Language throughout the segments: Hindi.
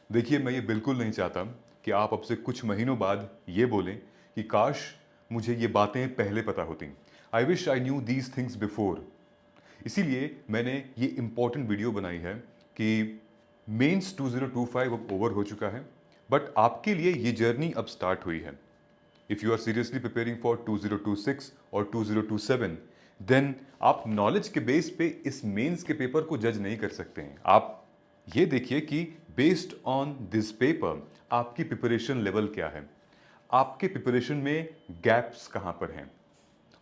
देखिए, मैं ये बिल्कुल नहीं चाहता कि आप अब से कुछ महीनों बाद ये बोलें कि काश मुझे ये बातें पहले पता होती। I wish I knew these things before. इसीलिए मैंने ये इम्पोर्टेंट वीडियो बनाई है कि मेंस 2025 अब ओवर हो चुका है, बट आपके लिए ये जर्नी अब स्टार्ट हुई है। If you are seriously preparing for 2026 और 2027, देन आप नॉलेज के बेस पे इस मेंस के पेपर को जज नहीं कर सकते हैं। आप ये देखिए कि बेस्ड ऑन दिस पेपर आपकी प्रिपरेशन लेवल क्या है, आपके प्रिपरेशन में गैप्स कहाँ पर हैं,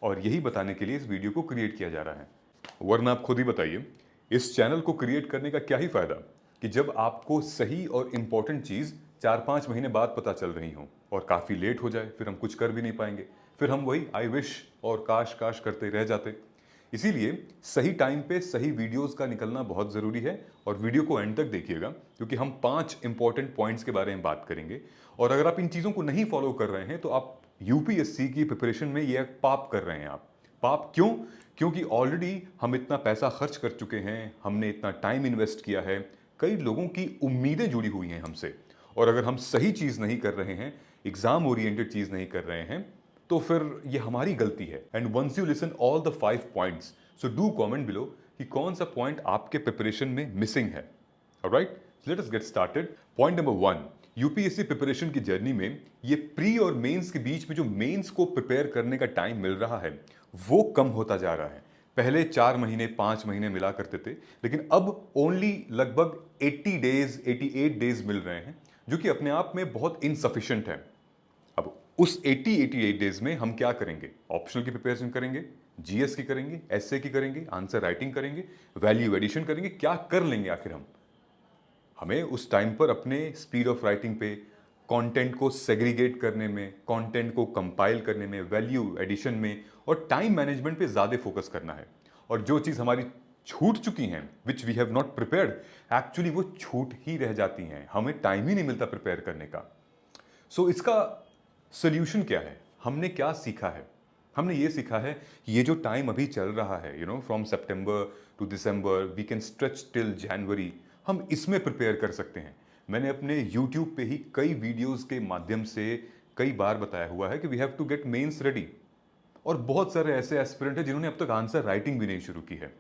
और यही बताने के लिए इस वीडियो को क्रिएट किया जा रहा है। वरना आप खुद ही बताइए, इस चैनल को क्रिएट करने का क्या ही फायदा कि जब आपको सही और इंपॉर्टेंट चीज 4-5 महीने बाद पता चल रही हो और काफी लेट हो जाए, फिर हम कुछ कर भी नहीं पाएंगे, फिर हम वही आई विश और काश काश करते रह जाते। इसीलिए सही टाइम पे सही वीडियोस का निकलना बहुत ज़रूरी है, और वीडियो को एंड तक देखिएगा क्योंकि हम 5 इंपॉर्टेंट पॉइंट्स के बारे में बात करेंगे। और अगर आप इन चीज़ों को नहीं फॉलो कर रहे हैं तो आप यूपीएससी की प्रिपरेशन में ये एक पाप कर रहे हैं। आप पाप क्यों? क्योंकि ऑलरेडी हम इतना पैसा खर्च कर चुके हैं, हमने इतना टाइम इन्वेस्ट किया है, कई लोगों की उम्मीदें जुड़ी हुई हैं हमसे, और अगर हम सही चीज़ नहीं कर रहे हैं, एग्जाम ओरिएंटेड चीज़ नहीं कर रहे हैं, तो फिर ये हमारी गलती है। And once you listen all the 5 points, so do comment below कि कौन सा पॉइंट आपके प्रिपरेशन में मिसिंग है। Alright, let us get started. Point number 1, UPSC preparation की जर्नी में ये प्री और मेंस के बीच में जो मेंस को प्रिपेयर करने का टाइम मिल रहा है वो कम होता जा रहा है। पहले 4 महीने 5 महीने मिला करते थे, लेकिन अब ओनली लगभग 80 डेज 88 डेज मिल रहे हैं, जो कि अपने आप में बहुत इनसफिशिएंट है। अब उस 88 डेज में हम क्या करेंगे? ऑप्शनल की प्रिपरेशन करेंगे, जीएस की करेंगे, एसए की करेंगे, आंसर राइटिंग करेंगे, वैल्यू एडिशन करेंगे, क्या कर लेंगे आखिर हम? हमें उस टाइम पर अपने स्पीड ऑफ राइटिंग पे, कंटेंट को सेग्रीगेट करने में, कंटेंट को कंपाइल करने में, वैल्यू एडिशन में और टाइम मैनेजमेंट पे ज़्यादा फोकस करना है। और जो चीज़ हमारी छूट चुकी हैं, which we have not prepared, actually वो छूट ही रह जाती हैं, हमें टाइम ही नहीं मिलता प्रिपेयर करने का। सो इसका सोल्यूशन क्या है? हमने क्या सीखा है? हमने ये सीखा है कि ये जो टाइम अभी चल रहा है, from September to December, we can stretch till January, हम इसमें प्रिपेयर कर सकते हैं। मैंने अपने यूट्यूब पे ही कई वीडियोस के माध्यम से कई बार बताया हुआ है कि we have to get mains ready. और बहुत सारे ऐसे एस्पिरेंट हैं जिन्होंने अब तक आंसर राइटिंग भी नहीं शुरू की है।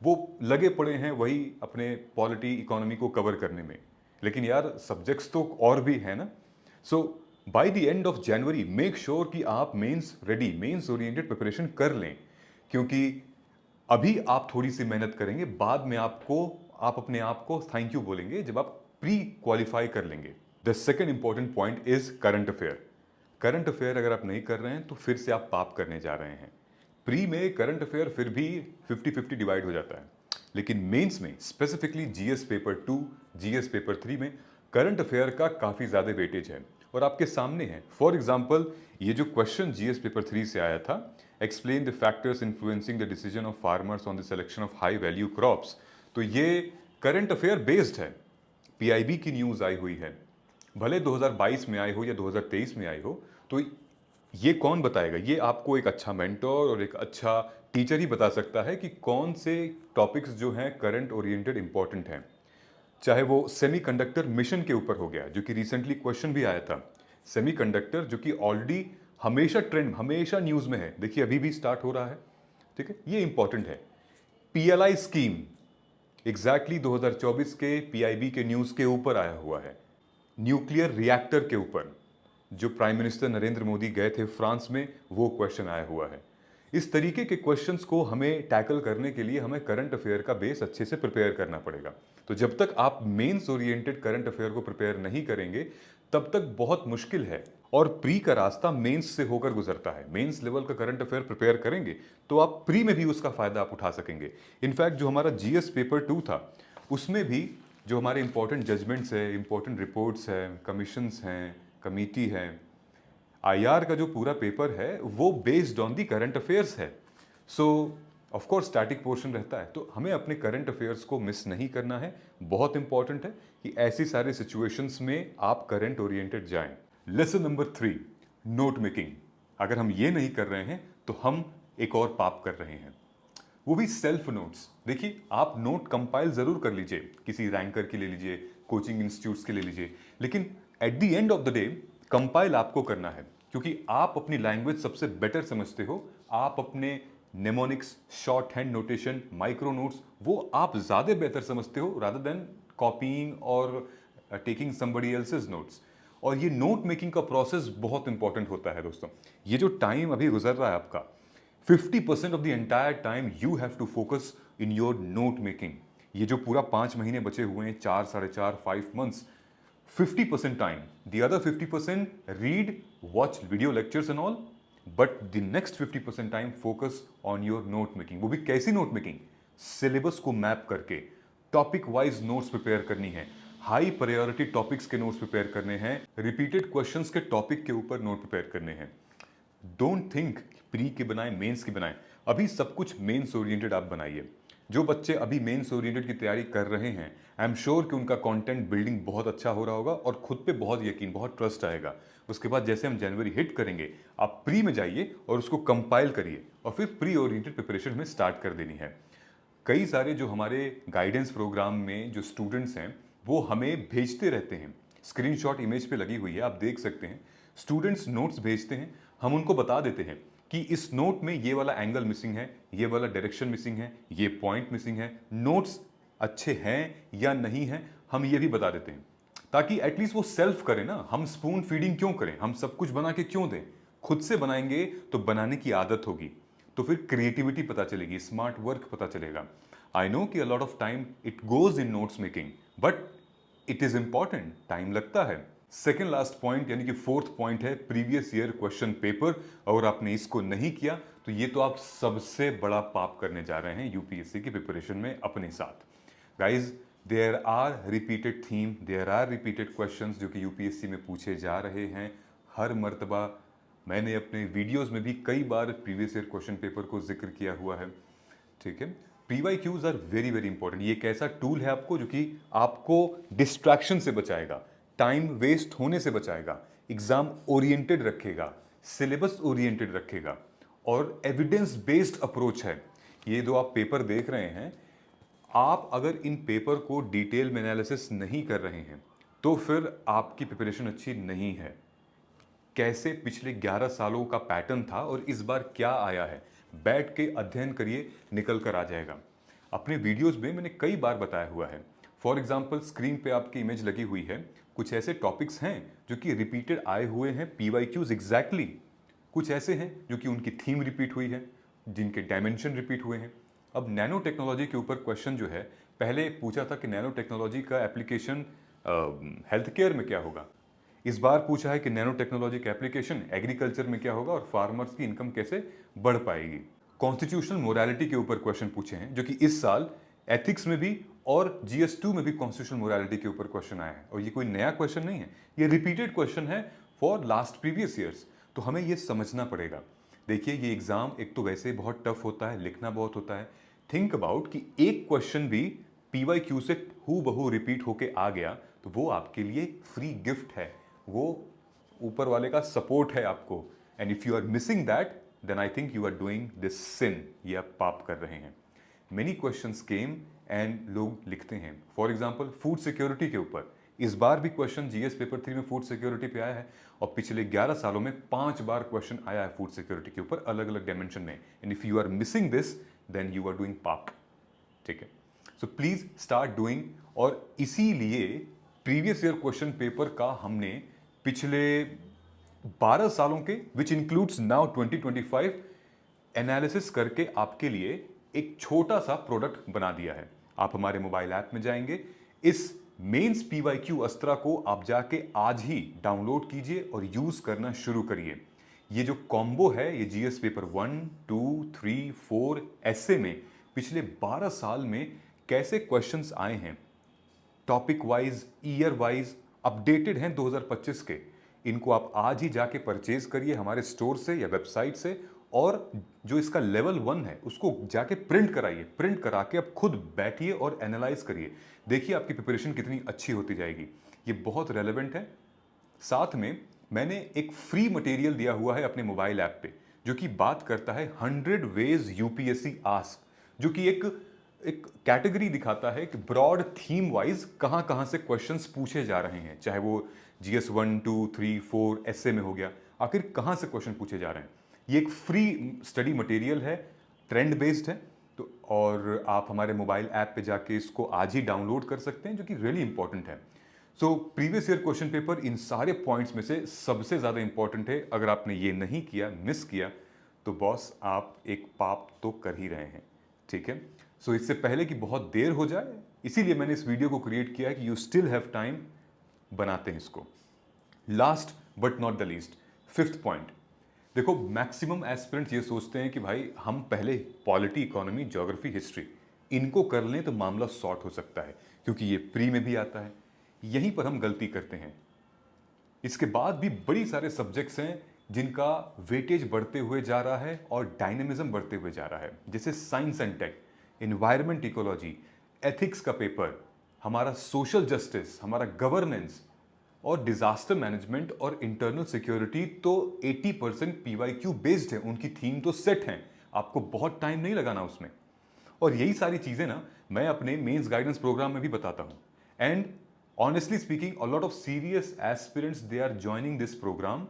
वो लगे पड़े हैं वही अपने पॉलिटी इकोनॉमी को कवर करने में, लेकिन यार सब्जेक्ट्स तो और भी है ना। So by the end of January make sure कि आप mains ready, mains oriented preparation कर लें, क्योंकि अभी आप थोड़ी सी मेहनत करेंगे, बाद में आप अपने आप को थैंक यू बोलेंगे जब आप प्री क्वालिफाई कर लेंगे। The second important point is current affair. Current affair अगर आप नहीं कर रहे हैं तो फिर से आप पाप करने जा रहे हैं। प्री में करंट अफेयर फिर भी 50-50 डिवाइड हो जाता है, लेकिन मेंस में specifically GS paper 2, GS paper 3 में करंट अफेयर का काफ़ी ज़्यादा वेटेज है और आपके सामने है। फॉर एग्जाम्पल, ये जो क्वेश्चन जीएस पेपर 3 से आया था, explain the factors influencing the decision of farmers on the selection of high value crops, तो ये करंट अफेयर बेस्ड है। पीआईबी की न्यूज़ आई हुई है, भले 2022 में आई हो या 2023 में आई हो, तो ये कौन बताएगा? ये आपको एक अच्छा मेंटोर और एक अच्छा टीचर ही बता सकता है कि कौन से टॉपिक्स जो हैं करंट ओरिएंटेड इंपॉर्टेंट हैं। चाहे वो सेमीकंडक्टर मिशन के ऊपर हो गया, जो कि रिसेंटली क्वेश्चन भी आया था। सेमीकंडक्टर जो कि ऑलरेडी हमेशा ट्रेंड, हमेशा न्यूज़ में है, देखिए अभी भी स्टार्ट हो रहा है, ठीक है, ये इंपॉर्टेंट है। पीएलआई स्कीम एग्जैक्टली 2024 के पीआईबी के न्यूज़ के ऊपर आया हुआ है। न्यूक्लियर रिएक्टर के ऊपर जो प्राइम मिनिस्टर नरेंद्र मोदी गए थे फ्रांस में, वो क्वेश्चन आया हुआ है। इस तरीके के क्वेश्चंस को हमें टैकल करने के लिए हमें करंट अफेयर का बेस अच्छे से प्रिपेयर करना पड़ेगा। तो जब तक आप मेंस ओरिएंटेड करंट अफेयर को प्रिपेयर नहीं करेंगे, तब तक बहुत मुश्किल है। और प्री का रास्ता मेंस से होकर गुजरता है। मेंस लेवल का करंट अफेयर प्रिपेयर करेंगे तो आप प्री में भी उसका फायदा आप उठा सकेंगे। इनफैक्ट जो हमारा जीएस पेपर 2 था, उसमें भी जो हमारे इंपॉर्टेंट जजमेंट्स है, इंपॉर्टेंट रिपोर्ट्स हैं, कमीशंस हैं, कमेटी है, आईआर का जो पूरा पेपर है वो based on the current affairs है। So of course static portion रहता है, तो हमें अपने करंट अफेयर्स को मिस नहीं करना है। बहुत इंपॉर्टेंट है कि ऐसी सारी सिचुएशंस में आप करंट ओरिएंटेड जाएं। Lesson number 3, note making. अगर हम ये नहीं कर रहे हैं तो हम एक और पाप कर रहे हैं, वो भी सेल्फ नोट्स। देखिए, आप नोट कंपाइल जरूर कर लीजिए, किसी रैंकर की ले लीजिए, कोचिंग इंस्टीट्यूट्स के ले लीजिए, लेकिन at the end of the day compile आपको करना है, क्योंकि आप अपनी लैंग्वेज सबसे बेटर समझते हो। आप अपने mnemonics, short hand notation, micro notes, वो आप ज़्यादा बेहतर समझते हो रादर देन कॉपीइंग और टेकिंग समबडी एल्सेज नोट्स। और ये नोट मेकिंग का प्रोसेस बहुत इंपॉर्टेंट होता है दोस्तों। ये जो टाइम अभी गुजर रहा है आपका, 50% of the entire time you have to focus in your note making. ये जो पूरा 5 महीने बचे हुए हैं, 4, 4.5, 5 months, 50% time. The other 50% read, watch video lectures and all. But the next 50% time focus on your note making. वो भी कैसी नोट मेकिंग? सिलेबस को मैप करके टॉपिक वाइज नोट्स प्रिपेयर करनी है, हाई प्रायोरिटी टॉपिक्स के नोट्स प्रिपेयर करने हैं, रिपीटेड क्वेश्चंस के टॉपिक के ऊपर नोट प्रिपेयर करने हैं। डोंट थिंक प्री के बनाएं, मेंस की बनाएं। अभी सब कुछ मेंस ओरिएंटेड आप बनाइए। जो बच्चे अभी मेंस ओरिएंटेड की तैयारी कर रहे हैं, आई एम श्योर कि उनका कंटेंट बिल्डिंग बहुत अच्छा हो रहा होगा और खुद पे बहुत यकीन, बहुत ट्रस्ट आएगा। उसके बाद जैसे हम जनवरी हिट करेंगे, आप प्री में जाइए और उसको कंपाइल करिए और फिर प्री ओरिएंटेड प्रिपरेशन में स्टार्ट कर देनी है। कई सारे जो हमारे गाइडेंस प्रोग्राम में जो स्टूडेंट्स हैं, वो हमें भेजते रहते हैं। स्क्रीनशॉट इमेज पे लगी हुई है, आप देख सकते हैं। स्टूडेंट्स नोट्स भेजते हैं, हम उनको बता देते हैं कि इस नोट में ये वाला एंगल मिसिंग है, ये वाला डायरेक्शन मिसिंग है, ये पॉइंट मिसिंग है। नोट्स अच्छे हैं या नहीं हैं, हम ये भी बता देते हैं, ताकि एटलीस्ट वो सेल्फ करें ना। हम स्पून फीडिंग क्यों करें, हम सब कुछ बना के क्यों दें? खुद से बनाएंगे तो बनाने की आदत होगी, तो फिर क्रिएटिविटी पता चलेगी, स्मार्ट वर्क पता चलेगा। आई नो कि अ lot of time it goes in notes making, but it is important, time लगता है। सेकेंड लास्ट पॉइंट यानी कि फोर्थ पॉइंट है प्रीवियस ईयर क्वेश्चन पेपर। अगर आपने इसको नहीं किया तो ये तो आप सबसे बड़ा पाप करने जा रहे हैं यूपीएससी की प्रिपरेशन में अपने साथ। Guys, there are repeated theme, there are repeated questions जो कि यूपीएससी में पूछे जा रहे हैं हर मर्तबा। मैंने अपने वीडियोस में भी कई बार प्रीवियस ईयर क्वेश्चन पेपर को जिक्र किया हुआ है, ठीक है। PYQs are very very important. ये एक ऐसा टूल है आपको जो कि आपको डिस्ट्रैक्शन से बचाएगा, टाइम वेस्ट होने से बचाएगा, एग्जाम ओरिएंटेड रखेगा, सिलेबस ओरिएंटेड रखेगा और एविडेंस बेस्ड अप्रोच है। ये जो आप पेपर देख रहे हैं, आप अगर इन पेपर को डिटेल में एनालिसिस नहीं कर रहे हैं तो फिर आपकी प्रिपरेशन अच्छी नहीं है। कैसे पिछले 11 सालों का पैटर्न था और इस बार क्या आया है, बैठ के अध्ययन करिए, निकल कर आ जाएगा। अपने वीडियोस में मैंने कई बार बताया हुआ है। फॉर एग्जाम्पल स्क्रीन पे आपकी इमेज लगी हुई है, कुछ ऐसे टॉपिक्स हैं जो कि रिपीटेड आए हुए हैं, PYQs एग्जैक्टली। कुछ ऐसे हैं जो कि उनकी थीम रिपीट हुई है, जिनके डायमेंशन रिपीट हुए हैं। अब नैनो टेक्नोलॉजी के ऊपर क्वेश्चन जो है, पहले पूछा था कि नैनो टेक्नोलॉजी का एप्लीकेशन हेल्थ केयर में क्या होगा। इस बार पूछा है कि नैनो टेक्नोलॉजी का एप्लीकेशन एग्रीकल्चर में क्या होगा और फार्मर्स की इनकम कैसे बढ़ पाएगी। कॉन्स्टिट्यूशनल मोरालिटी के ऊपर क्वेश्चन पूछे हैं जो कि इस साल एथिक्स में भी और GS2 में भी कॉन्स्टिट्यूशनल मोरालिटी के ऊपर क्वेश्चन आया है। और ये कोई नया क्वेश्चन नहीं है, ये रिपीटेड क्वेश्चन है फॉर लास्ट प्रीवियस ईयर्स। तो हमें ये समझना पड़ेगा। देखिए, ये एग्जाम एक तो वैसे बहुत टफ होता है, लिखना बहुत होता है। थिंक अबाउट कि एक क्वेश्चन भी PYQ से हूबहू रिपीट होके आ गया तो वो आपके लिए फ्री गिफ्ट है, वो ऊपर वाले का सपोर्ट है आपको। And if you are missing that, then I think you are doing this sin, ये आप पाप कर रहे हैं। मेनी क्वेश्चंस केम एंड लोग लिखते हैं। फॉर एग्जाम्पल फूड सिक्योरिटी के ऊपर इस बार भी क्वेश्चन GS पेपर 3 में फूड सिक्योरिटी पे आया है और पिछले 11 सालों में 5 बार क्वेश्चन आया है फूड सिक्योरिटी के ऊपर अलग अलग डायमेंशन में। And if you are missing this, then you are doing पाप, ठीक है। So please start doing. और इसीलिए प्रीवियस ईयर क्वेश्चन पेपर का हमने पिछले 12 सालों के, विच इंक्लूड्स नाउ 2025, एनालिसिस करके आपके लिए एक छोटा सा प्रोडक्ट बना दिया है। आप हमारे मोबाइल ऐप में जाएंगे, इस मेंस PYQ अस्त्रा को आप जाके आज ही डाउनलोड कीजिए और यूज करना शुरू करिए। ये जो कॉम्बो है, ये GS पेपर 1, 2, 3, 4 ऐसे में पिछले 12 साल में कैसे क्वेश्चंस आए हैं, topic wise, year wise updated हैं 2025 के। इनको आप आज ही जाके परचेज करिए हमारे स्टोर से या वेबसाइट से, और जो इसका लेवल 1 है उसको जाके प्रिंट कराइए। प्रिंट करा के आप खुद बैठिए और एनालाइज करिए। देखिए आपकी प्रिपरेशन कितनी अच्छी होती जाएगी। ये बहुत रेलेवेंट है। साथ में मैंने एक फ्री मटेरियल दिया हुआ है अपने मोबाइल ऐप पे, जो कि बात करता है 100 वेज UPSC आस्क, जो कि एक एक कैटेगरी दिखाता है कि ब्रॉड थीम वाइज कहाँ कहाँ से क्वेश्चंस पूछे जा रहे हैं, चाहे वो GS 1, 2, 3, 4 ऐसे में हो गया, आखिर कहाँ से क्वेश्चन पूछे जा रहे हैं। ये एक फ्री स्टडी मटेरियल है, ट्रेंड बेस्ड है, तो और आप हमारे मोबाइल ऐप पे जाके इसको आज ही डाउनलोड कर सकते हैं, जो कि रियली इंपॉर्टेंट है। So previous year question paper in सारे पॉइंट्स में से सबसे ज़्यादा इंपॉर्टेंट है। अगर आपने ये नहीं किया, मिस किया, तो बॉस आप एक पाप तो कर ही रहे हैं, ठीक है। सो इससे पहले कि बहुत देर हो जाए, इसीलिए मैंने इस वीडियो को क्रिएट किया है कि यू स्टिल हैव टाइम, बनाते हैं इसको। Last but not the least, fifth point. देखो, मैक्सिमम एस्पिरेंट्स ये सोचते हैं कि भाई हम पहले पॉलिटी, इकोनॉमी, ज्योग्राफी, हिस्ट्री इनको कर लें तो मामला सॉर्ट हो सकता है, क्योंकि ये प्री में भी आता है। यहीं पर हम गलती करते हैं। इसके बाद भी बड़ी सारे सब्जेक्ट्स हैं जिनका वेटेज बढ़ते हुए जा रहा है और डायनेमिज्म बढ़ते हुए जा रहा है, जैसे science and tech, environment ecology, ethics का पेपर, हमारा सोशल जस्टिस, हमारा गवर्नेंस और डिजास्टर मैनेजमेंट और इंटरनल सिक्योरिटी तो 80% PYQ बेस्ड है, उनकी थीम तो सेट है, आपको बहुत टाइम नहीं लगाना उसमें। और यही सारी चीज़ें ना मैं अपने मेंस गाइडेंस प्रोग्राम में भी बताता हूँ। And honestly speaking, a lot of serious aspirants they are joining this program,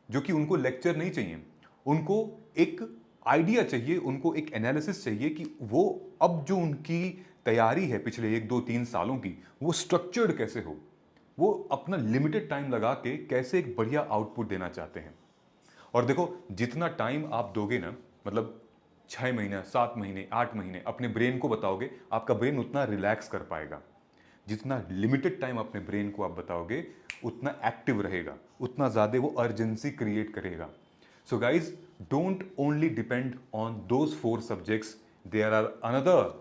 जो कि उनको लेक्चर नहीं चाहिए, उनको एक आइडिया चाहिए, उनको एक एनालिसिस चाहिए कि वो अब जो उनकी तैयारी है पिछले 1, 2, 3 सालों की, वो स्ट्रक्चर्ड कैसे हो, वो अपना लिमिटेड टाइम लगा के कैसे एक बढ़िया आउटपुट देना चाहते हैं। और देखो, जितना टाइम आप दोगे ना, मतलब 6 महीने, 7 महीने, 8 महीने अपने ब्रेन को बताओगे, आपका ब्रेन उतना रिलैक्स कर पाएगा। जितना लिमिटेड टाइम अपने ब्रेन को आप बताओगे, उतना एक्टिव रहेगा, उतना ज़्यादा वो अर्जेंसी क्रिएट करेगा। So guys, don't only depend on those 4 subjects, there are another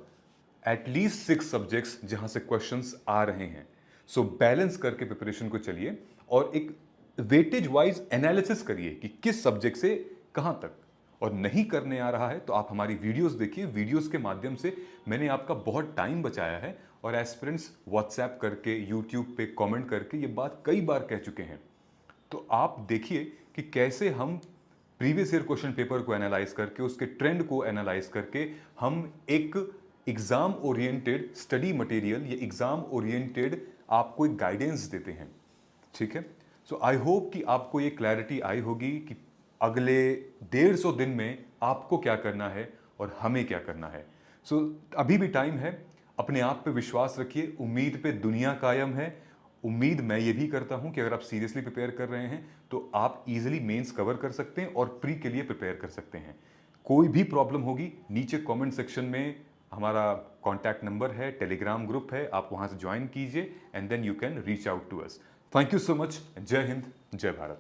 at least 6 subjects जहां से क्वेश्चंस आ रहे हैं। सो बैलेंस करके प्रिपरेशन को चलिए और एक वेटेज वाइज एनालिसिस करिए कि किस सब्जेक्ट से कहां तक। और नहीं करने आ रहा है तो आप हमारी वीडियोस देखिए, वीडियोस के माध्यम से मैंने आपका बहुत टाइम बचाया है। और एस्पिरेंट्स व्हाट्सएप करके, यूट्यूब पे कमेंट करके ये बात कई बार कह चुके हैं। तो आप देखिए कि कैसे हम प्रीवियस ईयर क्वेश्चन पेपर को एनालाइज करके, उसके ट्रेंड को एनालाइज करके, हम एक एग्जाम ओरिएंटेड स्टडी मटेरियल या एग्जाम ओरिएंटेड आपको एक गाइडेंस देते हैं, ठीक है। सो आई होप कि आपको ये क्लैरिटी आई होगी कि अगले 150 दिन में आपको क्या करना है और हमें क्या करना है। सो अभी भी टाइम है, अपने आप पे विश्वास रखिए, उम्मीद पे दुनिया कायम है। उम्मीद मैं ये भी करता हूं कि अगर आप सीरियसली प्रिपेयर कर रहे हैं तो आप इजीली मेंस कवर कर सकते हैं और प्री के लिए प्रिपेयर कर सकते हैं। कोई भी प्रॉब्लम होगी, नीचे कमेंट सेक्शन में हमारा कॉन्टैक्ट नंबर है, टेलीग्राम ग्रुप है, आप वहां से ज्वाइन कीजिए and then you can reach out to us. Thank you so much. जय हिंद, जय भारत।